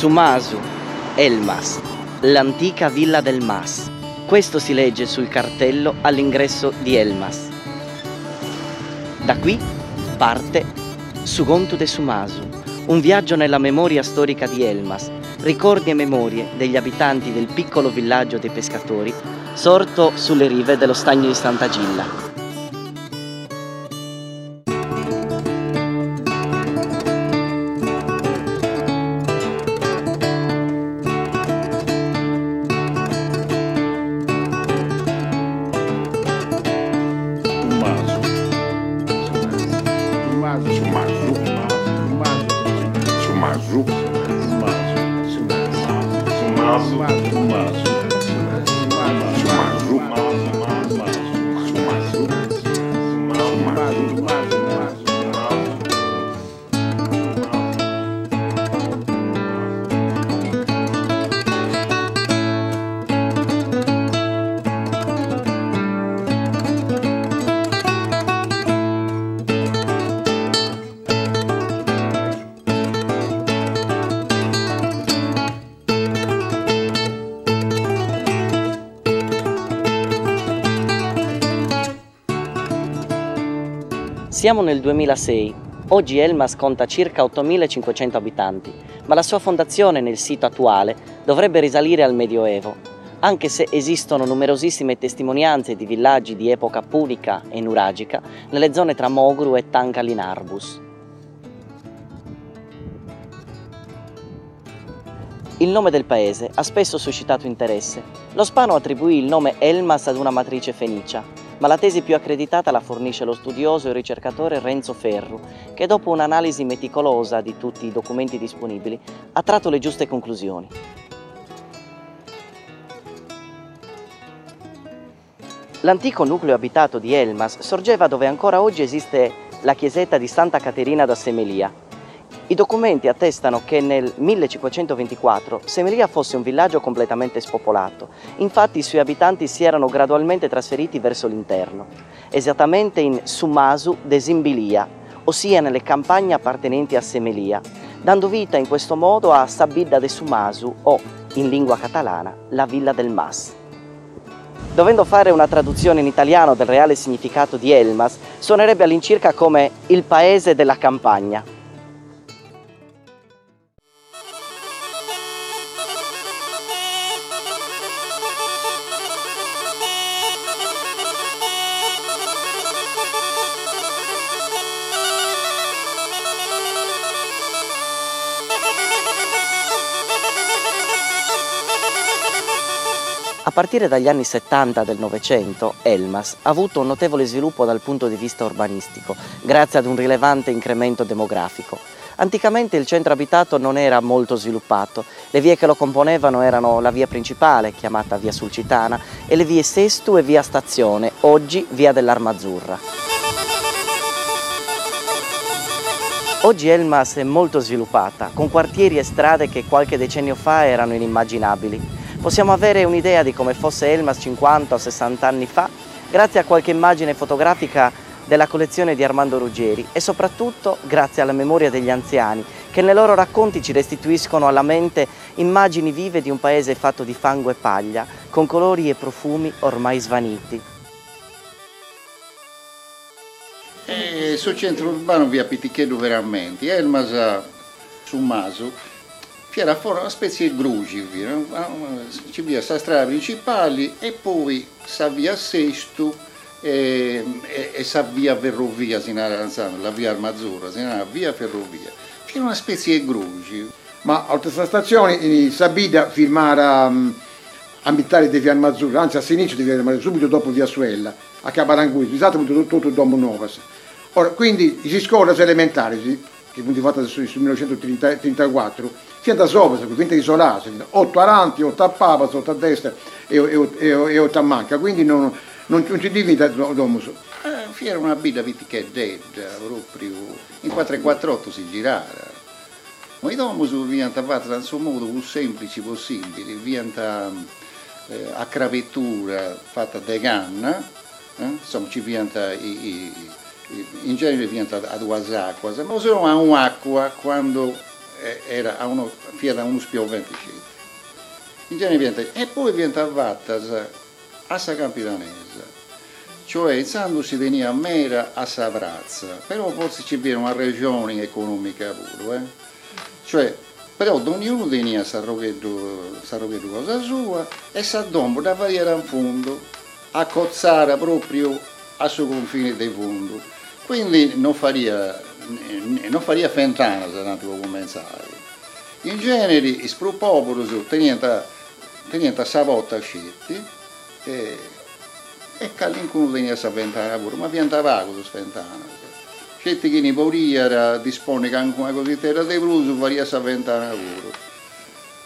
Sumasu, Elmas, l'antica villa del Mas. Questo si legge sul cartello all'ingresso di Elmas. Da qui parte Sugontu de Sumasu, un viaggio nella memoria storica di Elmas, ricordi e memorie degli abitanti del piccolo villaggio dei pescatori sorto sulle rive dello stagno di Santa Gilla. Siamo nel 2006, oggi Elmas conta circa 8.500 abitanti, ma la sua fondazione nel sito attuale dovrebbe risalire al Medioevo, anche se esistono numerosissime testimonianze di villaggi di epoca punica e nuragica nelle zone tra Mogru e Tangalinarbus. Il nome del paese ha spesso suscitato interesse. Lo Spano attribuì il nome Elmas ad una matrice fenicia, ma la tesi più accreditata la fornisce lo studioso e ricercatore Renzo Ferru, che dopo un'analisi meticolosa di tutti i documenti disponibili ha tratto le giuste conclusioni. L'antico nucleo abitato di Elmas sorgeva dove ancora oggi esiste la chiesetta di Santa Caterina da Semelia. I documenti attestano che nel 1524 Semelia fosse un villaggio completamente spopolato. Infatti i suoi abitanti si erano gradualmente trasferiti verso l'interno, esattamente in Sumasu de Zimbilia, ossia nelle campagne appartenenti a Semelia, dando vita in questo modo a Sabidda de Sumasu o, in lingua catalana, la villa del Mas. Dovendo fare una traduzione in italiano del reale significato di Elmas, suonerebbe all'incirca come il paese della campagna. A partire dagli anni 70 del Novecento, Elmas ha avuto un notevole sviluppo dal punto di vista urbanistico, grazie ad un rilevante incremento demografico. Anticamente il centro abitato non era molto sviluppato, le vie che lo componevano erano la via principale, chiamata via Sulcitana, e le vie Sestu e via Stazione, oggi via dell'Armazzurra. Oggi Elmas è molto sviluppata, con quartieri e strade che qualche decennio fa erano inimmaginabili. Possiamo avere un'idea di come fosse Elmas 50 o 60 anni fa grazie a qualche immagine fotografica della collezione di Armando Ruggeri e soprattutto grazie alla memoria degli anziani che nei loro racconti ci restituiscono alla mente immagini vive di un paese fatto di fango e paglia, con colori e profumi ormai svaniti. Sul centro urbano via Piticcheddu veramente, Elmas Sumasu. C'era una specie di grugi, ci via sta strada principale e poi sa via Sestu e sa via Ferrovia, la via Armazzurra, via Ferrovia. C'era una specie di grugi. Ma a questa stazione in Sabida firmava abitare di via Armazzurra, anzi a sinistra di via Armazzurra, subito dopo via Suella, a Cabarangui, esatto, tutto dopo Novas. Ora, quindi le scuole elementari, che sono fatte sul 1934, sia da sopra, quindi isolate, 8 avanti, 8 a papa, 8 a destra e 8 a manca, quindi non ci divide domus. Era una vita che proprio in 448 si girava. Ma i domus vengono fatti nel suo modo più semplice possibile, vengono a cravettura fatta da canna, insomma ci vengono in genere viene a due acque, ma se no a un'acqua quando era a uno, da uno spiovente in genere e poi viene fatta a sa capitanese, cioè quando si veniva a Mera a Savrazza, però forse ci viene una regione economica pure, cioè però ognuno veniva a Sarroghetto cosa sua e sa dopo da variare in fondo a cozzare proprio a suo confine dei fondi, quindi non faria fentana se non può comenzare. In genere i popolo tenendo sa volta scetti e qualcuno veniva a fentana pure, ma viene vago su fentana. Scetti che ne poria dispone che anche una cositera di blues faria sa fentana pure.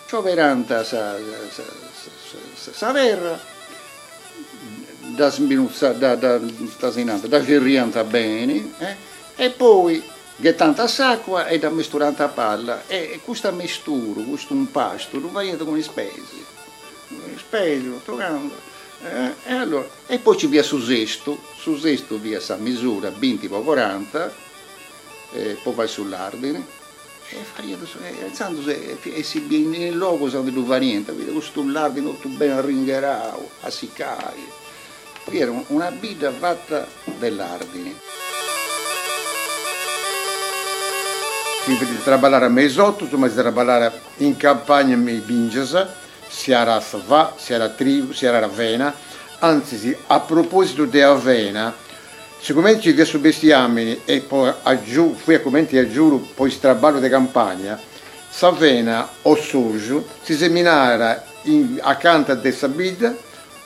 Ciò veranta sa verra da sminuzza, da gerrianta bene, e poi che tanta acqua e da misturante a palla, e questa mistura, questo impasto, non va con i spesi, toccando, e poi ci via su zesto via sa misura 20 per 40, poi vai sull'ardine, e faria e si viene nel logo sa di variante, vedi questo l'ardine tutto ben arringherato, a siccare, era una vita fatta dell'ardine. Si traballare a Mesotto, ma si traballare in campagna mi Bingesa, si era a Savà, si era a Tribu, si era a Avena, anzi a proposito di Avena, siccome ci vi subestiamini e poi fui a commenti a giuro, poi straballo di campagna, Savena o Soggio si seminara accanto a dessa vita,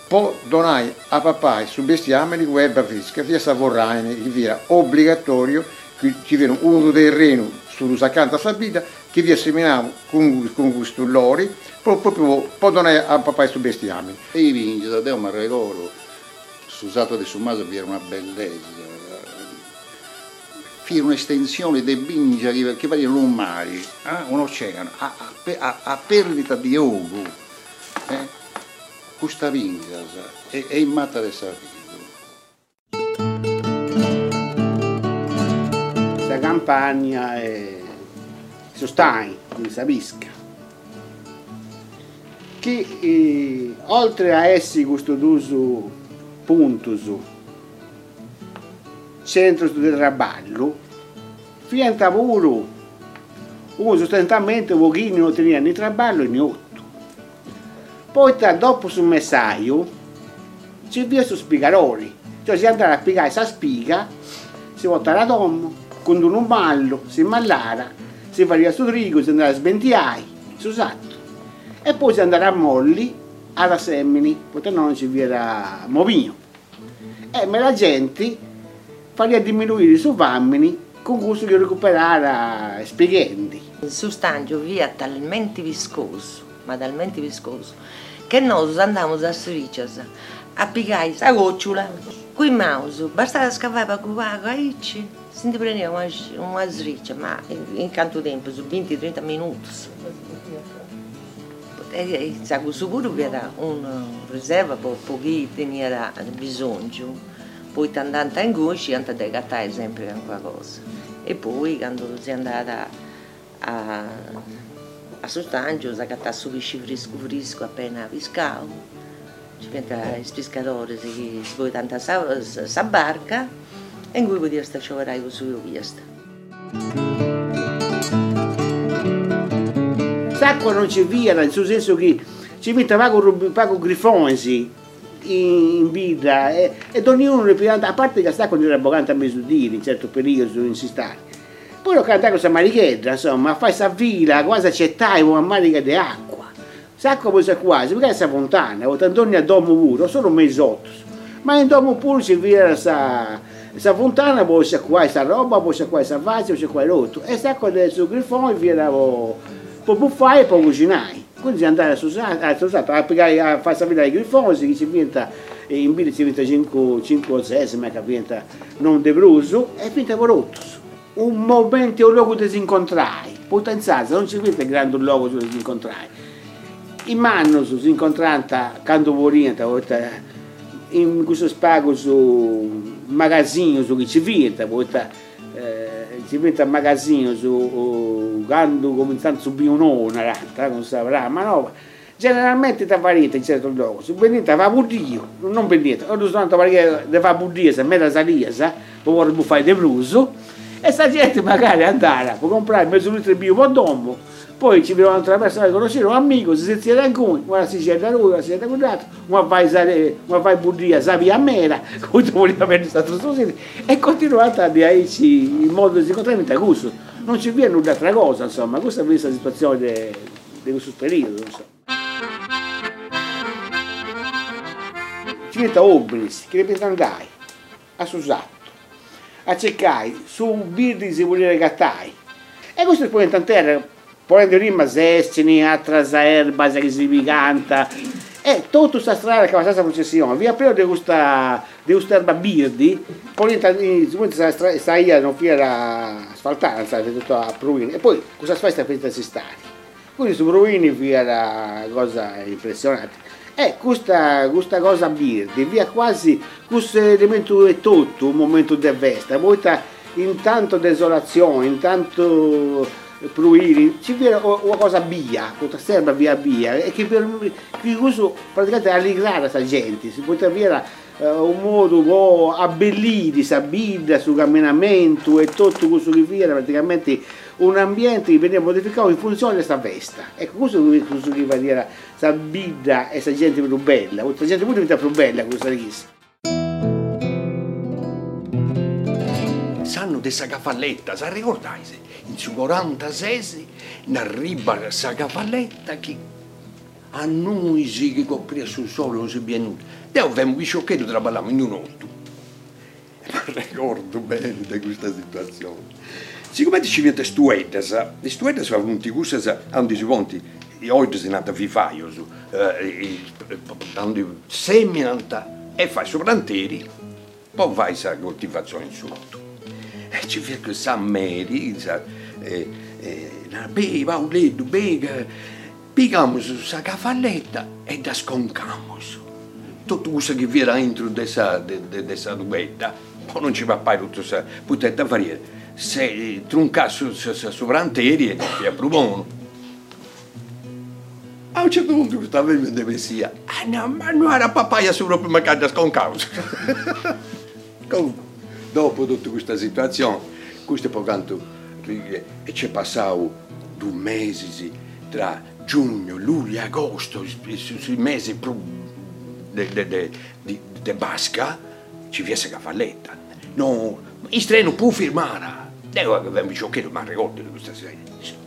poi donai a papà subestiamini web fisica, via Savorraini, via obbligatorio, che ci viene un terreno sull'accanto a Sabida che vi seminavo con questo lori, proprio poi donai a papà subestiamini. E i vinci, da Dio mi ricordo, usato di Summaso vi era una bellezza, vi era un'estensione di bingia che parevano un mare, un oceano, a perdita di ogo, questa vingia è in matta del sapito. La campagna sostiene, quindi capisca, che oltre a essere questo d'uso punto centro del traballo, fienta pure uno sostanzialmente un pochino non tenia né traballo né otto. Poi dopo sul messaggio ci via su spigaroli, cioè si andava a piegare questa spiga, si volta la donna, con un ballo, si mallara, si faria su trigo, si andava a sbentiare, su satto. E poi si andava a molli alla semini, perché non ci viera movino. Ma la gente faria diminuire su vammini con gusto di recuperare spieghendi. Il sostanzio via talmente viscoso, ma talmente viscoso, che noi andavamo a Sriccias a piegare la gocciola, con i mouse, bastava scavare per cubare, si prendeva una sriccia, ma in quanto tempo? Su 20-30 minuti. E sicuro che era una riserva per chi tenia bisogno, poi andando in gusci, andando a degattare sempre qualcosa. E poi quando si è andata a sostanzio, si è cattato su fresco appena pescato, ci pensa i pescatori, si poi tanta sa barca, e in cui poteva stare sciogliere su questa. L'acqua non ci via, nel senso che ci metteva con grifoni in vita e ognuno ne pianta, a parte che l'acqua non era boccante a mezzodire in certo periodo in sistare. Poi lo cantava questa marichetta, insomma, a fare questa villa, quasi accettare una marica di acqua. L'acqua poi si quasi, perché è fontana, o tanto a domo pure, solo mezzotto. Ma in domo pure ci via questa fontana, poi si qua questa roba, poi si qua questa vase, poi si qua rotto. E l'acqua del suo grifone viene per buffare e poi cucinare. Quindi si andava a fare questa villa ai grifoni, che si diventa, in villa si diventa 5 o 6, ma che diventa non debruso, e finita per rotto. Un momento, un luogo di si incontrare, potenziale, non ci diventa grande un luogo di si incontrare. I manno si incontrano quando volevano, in questo spazio su magazzino su che ci diventa, ci diventa magazzino su quando cominciano a subire un'ora, non saprà, ma no, generalmente ti varita in certo luogo, se venite va budio, non venite, o soltanto perché ti fa budio, se mette salisa, poi vuole buffare di bluso, e sta gente magari andare a comprare mezzo litro di bio per domo, poi ci vediamo un'altra persona che conoscere un amico, si siede anche una si siede da lui, una si siede da quell'altro, una fai bugia, sapi a mera, come voleva avere stato così, e continuate a dirci in modo di incontrare gusto. Non ci viene un'altra cosa, insomma, questa è questa situazione di questo periodo, insomma. Ci mette a Obris, che deve andare a Susato, a cercare su birdi si vuole regatare, e questo poi in terra. Volendo rima sestini, altra erba che si canta, e tutta questa strada che va questa processione, via prima di questa erba birdi, poi sta io non era asfaltata, sta tutto a pruini, e poi questa festa è si stare. Quindi su pruini via la cosa impressionante. E questa cosa birdi, via quasi questo elemento è tutto, un momento di festa, poi intanto desolazione, intanto pruiri, ci viene una cosa via, questa serba via, e che questo praticamente allegrare questa gente, si può avere un modo un po' abbellire questa vita, sul camminamento e tutto questo che viene praticamente un ambiente che viene modificato in funzione di questa festa. Ecco, questo che va a dire questa vita e questa gente più bella, questa gente molto più bella questa risa. Sanno dessa cafalletta, sa ricordate? In su 46 arriva questa cafalletta che a noi si che copria sul sole non si viene nulla. Devo avere un bisciochetto traballavamo in un otto. Ma ricordo bene di questa situazione. Siccome ci viene le stuedas sono venuti queste hanno si ponti, oggi si è nata vivaio, hanno seminanta e fai sopranteri, poi vai a coltivazione in sotto. E ci vede che San Mary, va un letto, picamo su questa cafalletta e da sconcamos. Tutto questo che viene dentro dessa duetta, poi non ci va poi tutta questa putetta farina. Se truncasse su sovranteri e non è più buono. A un certo punto questa deve sia, no, ma non era papaya su proprio mercato da sconcamos. Dopo tutta questa situazione, questo poi canto, e c'è passato 2 mesi tra giugno, luglio e agosto, sui mesi di Basca, ci viene cavalletta. No, il treno può firmare. Devo avere un bisciochetto, ma ricordo di questa sera.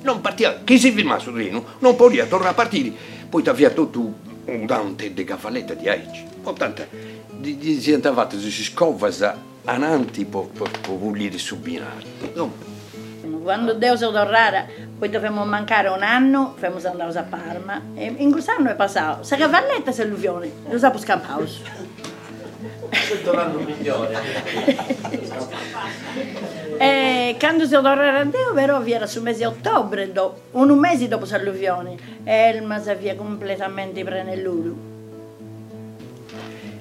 Non partiva, chi si firma sul treno non poteva tornare a partire, poi ti avvia tutto un dante di cavalletta di Aici. Portanto, si andava, si scova avanti per pulire su binari. No. Quando Dio si tornare, poi dovevamo mancare un anno, siamo andati a Parma e in quest'anno è passato. Se cavalletta se alluvione, lo sappiamo scappare. Questo è l'anno migliore. E quando si tornava a Dio, però era sul mese di ottobre, un mese dopo l'alluvione, Elma si avvia completamente prenelluto.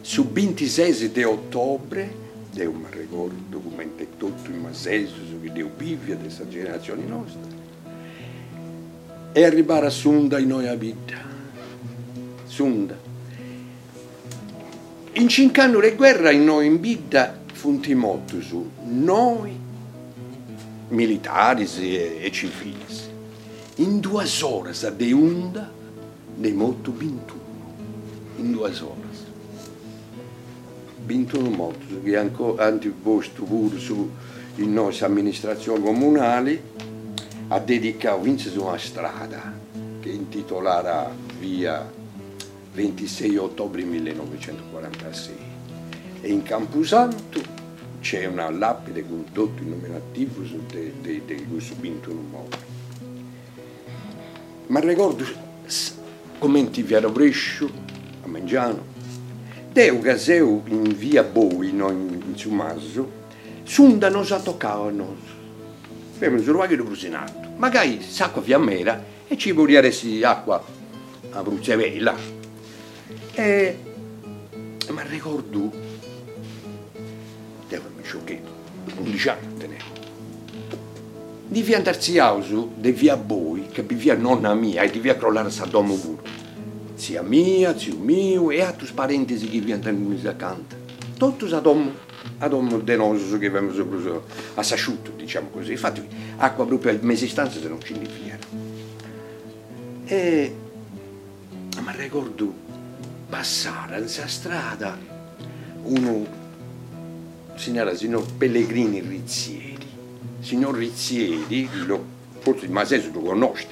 Su 26 di ottobre, io mi ricordo documento tutto in massesso, su che Dio pivia della generazione nostra, e arrivare a Sunda in noi a vita. Sunda. In 5 anni di guerra in noi in vita funti molto su noi militari e civili. In 2 ore di onda ne morto 21. In 2 ore. 21 morti, che hanno posto pure su in nostra amministrazione comunale a dedicare una strada che è intitolata via 26 ottobre 1946 e in Camposanto c'è una lapide con tutto il nominativo di questo 21 morti. Ma ricordo come ti via Brescio a Mangiano. Deu caseu in via Boi, in Sumaso, Sunda non si toccava a noi. Abbiamo un luogo di Brusinato. Magari s'acqua fiammera e ci vogliamo acqua a Bruzzevella. Ma ricordo, devo mi sciocchetto, 11 anni tenevo. Devia andarsi a uso, devia voi, che vivia nonna mia, e devia crollare sa domo pure. Zia mia, zio mio e altri parentesi che vivono in accanto. Tutti a domo denoso che abbiamo preso a Sasciutto, diciamo così. Infatti, acqua proprio a mesi stanza se non ci fiera. E mi ricordo passare in questa strada uno signor Pellegrini Rizzieri. Signor Rizzieri, forse ma senso lo conosci,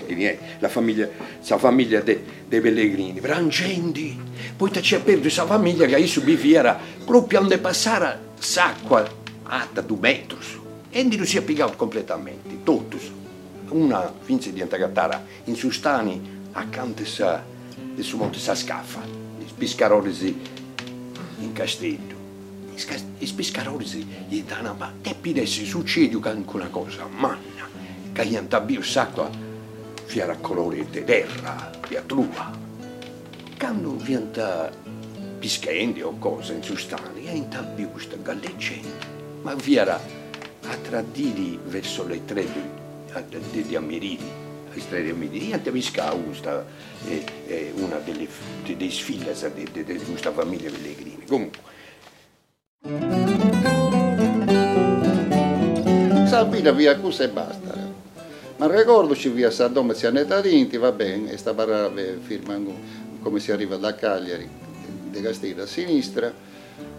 la famiglia dei Pellegrini, Brangenti, poi c'è perso questa famiglia che su bifiera proprio onde passare s'acqua alta 2 metri e non si è piegato completamente, tutti. Una finse di antagattara in sustani accanto del suo monte sa scaffa, i piscarolisi in castello. I piscarolisi gli danno ma te pidessi succede anche una cosa, manna. Che gli antabio s'acqua fiera colore di terra, di atrua. Quando vienta pischendi o cose in sustani, e intabio questa galleggente, ma fiera a tradiri verso le 3 di Ammiridi, le 3 di Ammiridi, e antabisca una delle sfile di questa famiglia Pellegrini. Comunque. Sabina via cosa e basta. Ma ricordo ci via Sadom Zianetta Dinti, va bene, e sta barra firma come si arriva da Cagliari, di Castello a sinistra,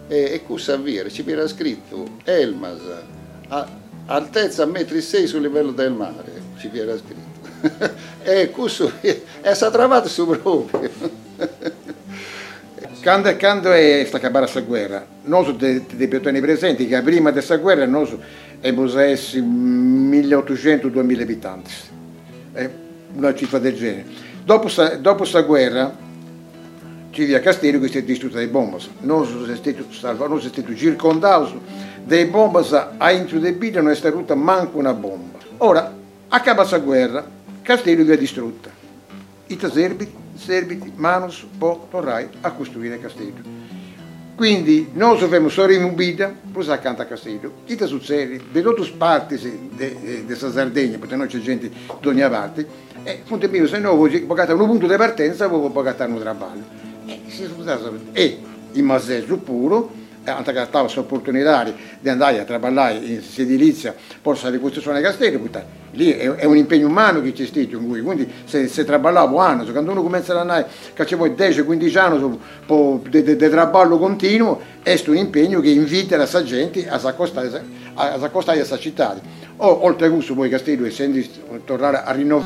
e cosa via, ci viene scritto Elmas, altezza 1,6 metri sul livello del mare, ci viene scritto. E questo è stato trovato su proprio. Quando è stata acabata questa guerra, noi dei persone presenti che prima di questa guerra noi abbiamo 1800-2000 abitanti, una cifra del genere. Dopo questa guerra ci via Castello che si è distrutta dai bombe. Noi siamo stati circondati dai bombe, a intro del video non è stata manco una bomba. Ora, acaba questa guerra, Castello viene distrutta. I serviti, manos, poi tornare a costruire Castello. Quindi noi abbiamo storia in Ubida, poi accanto a Castello. Che succede? Da tutte le parti della Sardegna, perché non c'è gente di ogni parte, e punto mio, se no, un punto di partenza, poi pagare un trabalho. E in Maseggio puro, anche che stava l'opportunità di andare a lavorare in edilizia, forse di costruzione Castello, lì è un impegno umano che c'è stato in cui, quindi se lavorava anni, quando uno comincia a andare, che c'è poi 10-15 anni di lavoro continuo, è un impegno che invita la gente a accostare a questa città. Oltre a questo poi Castello, essendo tornare a rinnovare